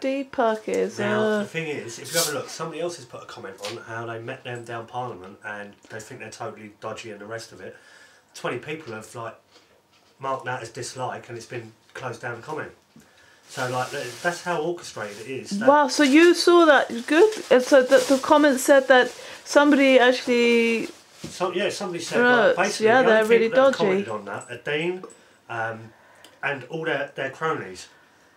bloody puckers. Now, the thing is, if you have a look, somebody else has put a comment on how they met them down Parliament and they think they're totally dodgy and the rest of it. 20 people have, like, marked that as dislike and it's been closed down the comment. So, like, that's how orchestrated it is. Wow, so you saw that. Good. And so the comment said that somebody actually... Yeah, somebody said, like, basically, yeah, they're really dodgy. Commented on that are Dean and all their cronies.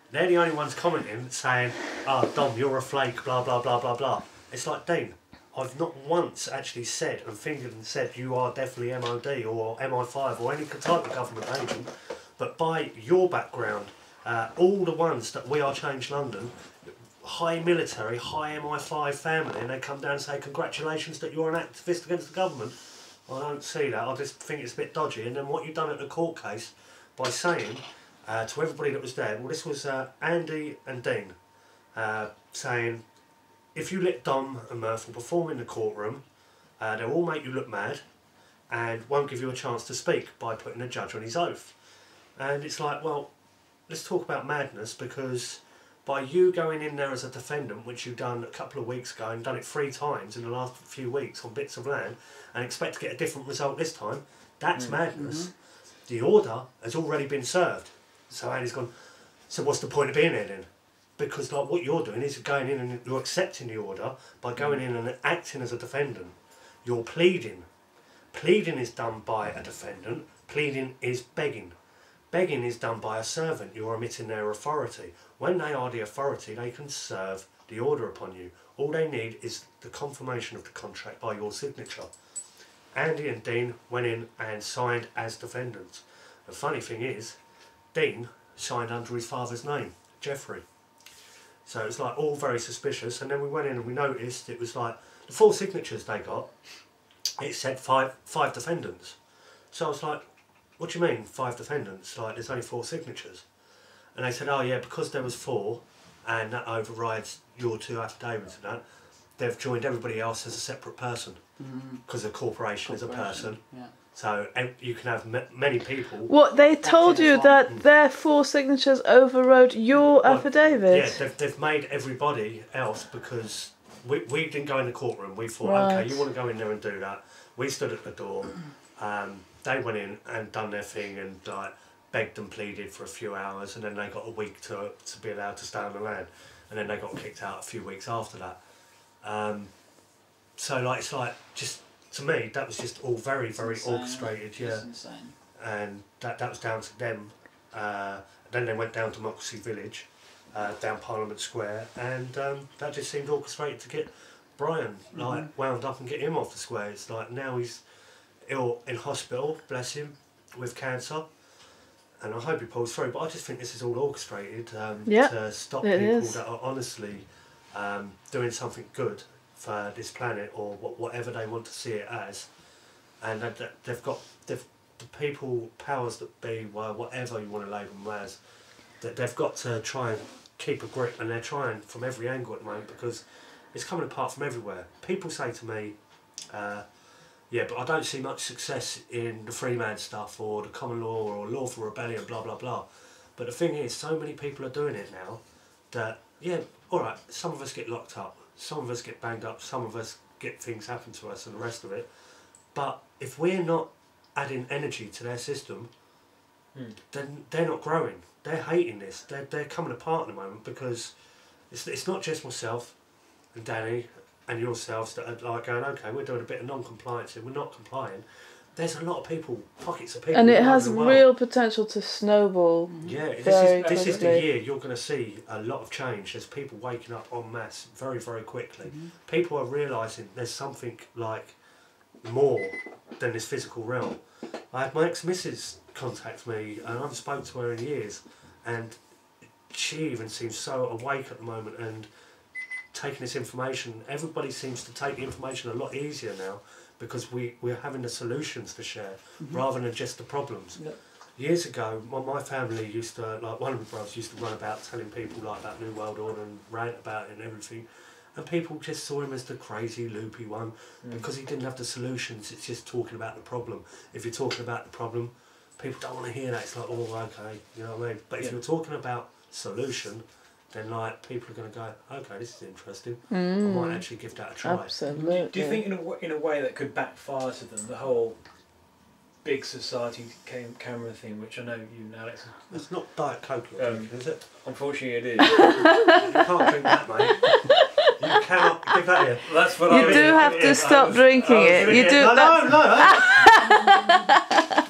They're the only ones commenting saying, "Oh, Dom, you're a flake, blah, blah, blah, blah, blah." It's like, Dean, I've not once actually said and fingered and said you are definitely MOD or MI5 or any type of government agent, but by your background, all the ones that We Are Change London, high military, high MI5 family, and they come down and say, "Congratulations that you're an activist against the government." I don't see that. I just think it's a bit dodgy. And then what you've done at the court case by saying to everybody that was there, well, this was Andy and Dean saying, if you let Dom and Murphy perform in the courtroom, they'll all make you look mad and won't give you a chance to speak by putting the judge on his oath. And it's like, well, let's talk about madness, because by you going in there as a defendant, which you've done a couple of weeks ago and done it 3 times in the last few weeks on bits of land, and expect to get a different result this time, that's madness. The order has already been served. So Andy's gone, so what's the point of being there then? Because like what you're doing is you're going in and you're accepting the order by going in and acting as a defendant. You're pleading. Pleading is done by a defendant. Pleading is begging. Begging is done by a servant. You're omitting their authority. When they are the authority, they can serve the order upon you. All they need is the confirmation of the contract by your signature. Andy and Dean went in and signed as defendants. The funny thing is, Dean signed under his father's name, Jeffrey. So it's like all very suspicious. And then we went in and we noticed it was like the 4 signatures they got, it said five defendants. So I was like, what do you mean 5 defendants? Like there's only 4 signatures. And they said, oh yeah, because there was 4 and that overrides your 2 affidavits and that, they've joined everybody else as a separate person. Because a corporation is a person. Yeah. So you can have many people. What, they told you that their 4 signatures overrode your affidavit? Yeah, they've made everybody else, because we didn't go in the courtroom. We thought, okay, you want to go in there and do that. We stood at the door. They went in and done their thing and like begged and pleaded for a few hours, and then they got a week to be allowed to stay on the land, and then they got kicked out a few weeks after that. So like it's like just. To me, that was just all very, very orchestrated, yeah. And that was down to them. Then they went down to Democracy Village, down Parliament Square, and that just seemed orchestrated to get Brian like wound up and get him off the square. It's like now he's ill in hospital, bless him, with cancer, and I hope he pulls through. But I just think this is all orchestrated to stop people that are honestly doing something good for this planet, or whatever they want to see it as, and they've got the people, powers that be, whatever you want to label them as, that they've got to try and keep a grip, and they're trying from every angle at the moment, because it's coming apart from everywhere. People say to me, yeah, but I don't see much success in the free man stuff or the common law or lawful rebellion, blah blah blah. But the thing is, so many people are doing it now that, yeah, alright, some of us get locked up, some of us get banged up, some of us get things happen to us and the rest of it. But if we're not adding energy to their system, then they're not growing. They're hating this. They're coming apart at the moment, because it's not just myself and Danny and yourselves that are like going, okay, we're doing a bit of non-compliance and we're not complying. There's a lot of people, pockets of people. And it has real potential to snowball. Yeah, this is the year you're going to see a lot of change. There's people waking up en masse very, very quickly. People are realising there's something like more than this physical realm. I had my ex-missus contact me, and I haven't spoken to her in years, and she even seems so awake at the moment and taking this information. Everybody seems to take the information a lot easier now, because we're having the solutions to share rather than just the problems. Yep. Years ago, my family used to, like one of my brothers used to run about telling people like about New World Order and rant about it and everything, and people just saw him as the crazy loopy one because he didn't have the solutions. It's just talking about the problem. If you're talking about the problem, people don't want to hear that. It's like, oh, okay, you know what I mean? But if you're talking about solution, then like people are going to go, okay, this is interesting. I might actually give that a try. Absolutely. Do you think in a way that could backfire to them, the whole big society camera thing, which I know you and Alex... It's not Diet Coke you're drinking, is it? Unfortunately it is. You can't drink that, mate. You cannot give that here. That's what You do have to stop drinking it. You do.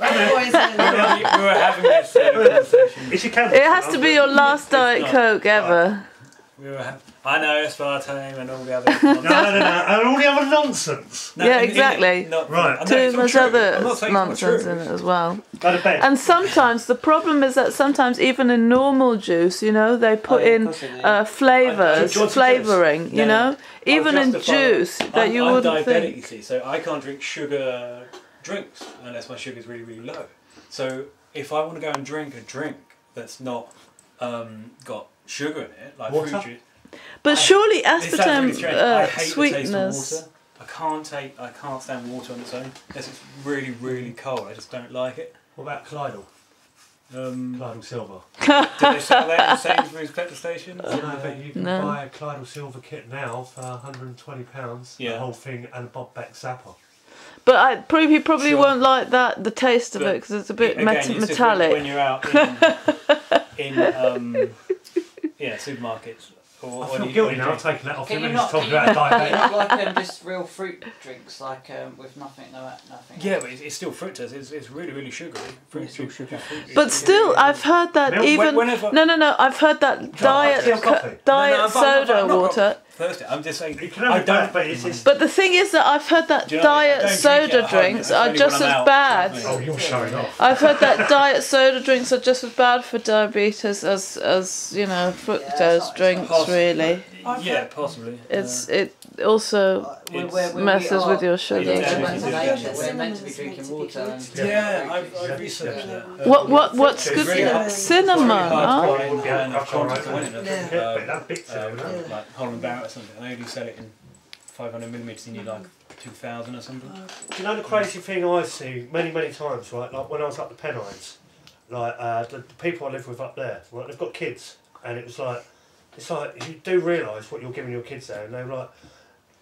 We were having this conversation. It's your camera. It has to be your last Diet Coke ever. I know, aspartame and all the other No, and all the other nonsense. No, Yeah, exactly. Right. Too much other nonsense in it as well. Go to bed. And sometimes the problem is that sometimes even in normal juice, you know, they put in flavours, flavouring, you know, even in juice that you wouldn't I'm diabetic, think. you see, so I can't drink sugar drinks unless my sugar's really, really low. So if I want to go and drink a drink that's not got sugar in it, like water? fruit juice. But surely This sounds really strange. I aspartame hate the taste of sweetness. water. I can't stand water on its own unless it's really, really cold. I just don't like it. What about Clydal? Clydal Silver. Do they sell that in Sainsbury's petrol stations? No, but you can buy a Clydal Silver kit now for £120. Yeah. The whole thing and a Bob Beck zapper. But he probably Sure. won't like the taste of it because it's a bit Again, it's just metallic. when you're out in supermarkets. Or I when feel you- guilty when you now drink. taking that off. Can You're you just not talking about diabetes. like just real fruit drinks, like with nothing? Yeah, but it's still fructose. It's really, really sugary. It's still sugary. But still, I've heard that Milk, even whenever- no. I've heard that diet tea or coffee? diet soda water. Thursday. I'm just saying. You can have I it back, don't. but it's just... But the thing is that I've heard that Do you know what I mean? I diet don't drink it soda at home. drinks It's are only just when I'm as out. bad. Oh, you're showing off. I've heard that diet soda drinks are just as bad for diabetes as you know fructose drinks. Really, Yeah, possibly. it also messes with your sugar. We're meant to be drinking water. And Yeah, I've researched that. What's It's good? really hard. Cinnamon. Hard Oh. to find kind of quantity to win it. But that bit to Like Holland Barrett or something. They only sell it in 500mm. You need like 2,000 or something. Do you know the crazy thing I see many times, right? Like when I was up the Pennines, like the people I live with up there, right? They've got kids, and it's like you do realise what you're giving your kids there, and they're like,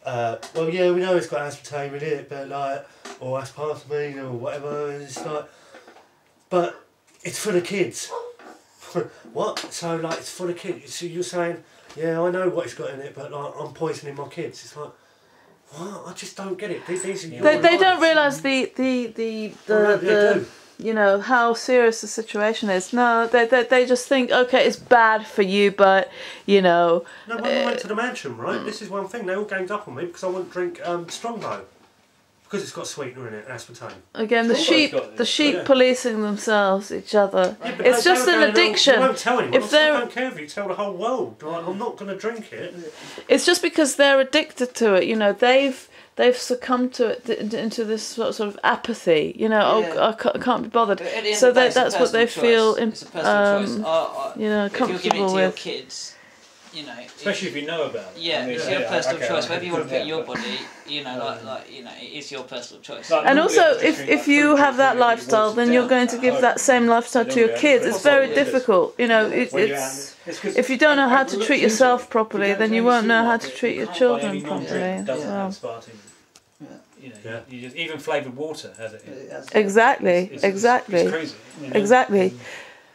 well, yeah, we know it's got aspartame in it, but like, or aspartame or whatever. And it's like, but it's for the kids. What? So like, it's for the kids. So you're saying, yeah, I know what it's got in it, but like, I'm poisoning my kids. It's like, what? I just don't get it. These are your They don't lives. realise the Well, they do. you know how serious the situation is. No, they just think, okay, it's bad for you, but you know. No, when we went to the mansion, right, this is one thing, they all ganged up on me because I wouldn't drink Strongbow. Because it's got sweetener in it, aspartame. Again, the sheep yeah. policing themselves, each other. Yeah, but It's they just don't an go, addiction. You won't tell anyone. If I they're- don't care if you tell the whole world. Like, I'm not going to drink it. It's just because they're addicted to it. You know, they've succumbed to it into this sort of apathy. You know, Yeah. I can't be bothered. But at the end So of the day, it's a that's what they personal feel. choice. It's a personal choice. You know, If you're giving it comfortable to your with. kids, you know, Especially if you know about it. yeah, I mean, it's your personal okay, choice. I Whether you want to put it in yeah, your but- body, you know, like you know, it is your personal choice. Like, And normally also, I just drink, if like, you fruit have juice that really lifestyle, waters then it you're down going to at give home. that same lifestyle to your kids. It's very difficult. You know, When you're out, it's it's 'cause if you don't know I- how I to looked treat into yourself it. properly, If you then go you to any won't know how to supermarket, treat you your can't buy children any non-drink properly. that doesn't Well. have aspartame. You know, you just even flavoured water has it. Exactly, It's exactly, crazy. You know? exactly.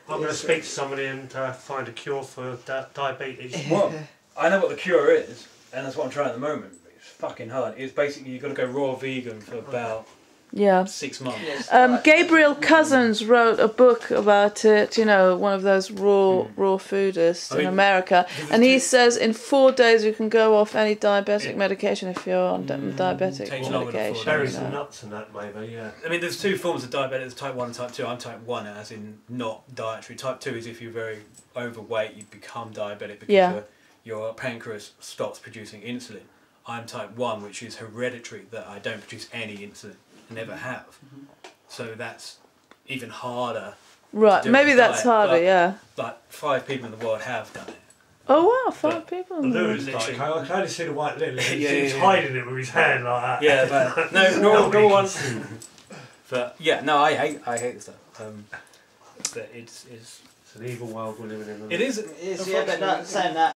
I'm going to speak to somebody and find a cure for diabetes. Well, I know what the cure is, and that's what I'm trying at the moment. But it's fucking hard. It's basically you've got to go raw vegan for about Yeah. 6 months. Yes, Gabriel Cousins wrote a book about it, you know, one of those raw foodists I mean, in America. And he says in 4 days you can go off any diabetic medication if you're on diabetic takes longer than 4 medication. Berries you and know. nuts and that, maybe, yeah. I mean, there's two forms of diabetes, there's type 1 and type 2. I'm type 1 as in not dietary. Type 2 is if you're very overweight, you become diabetic because your pancreas stops producing insulin. I'm type 1, which is hereditary, that I don't produce any insulin, I never have. So that's even harder. Right, to do maybe with that's diet, harder, but, yeah. Like 5 people in the world have done it. Oh wow, 5 people. in the Lou's room. like, I can only see the white lily. Yeah, He's yeah. hiding it with his hand like that. Yeah, but no one. But yeah, no, I hate the stuff. But it's It's an evil world we're living in. It is. Yeah, but not saying that.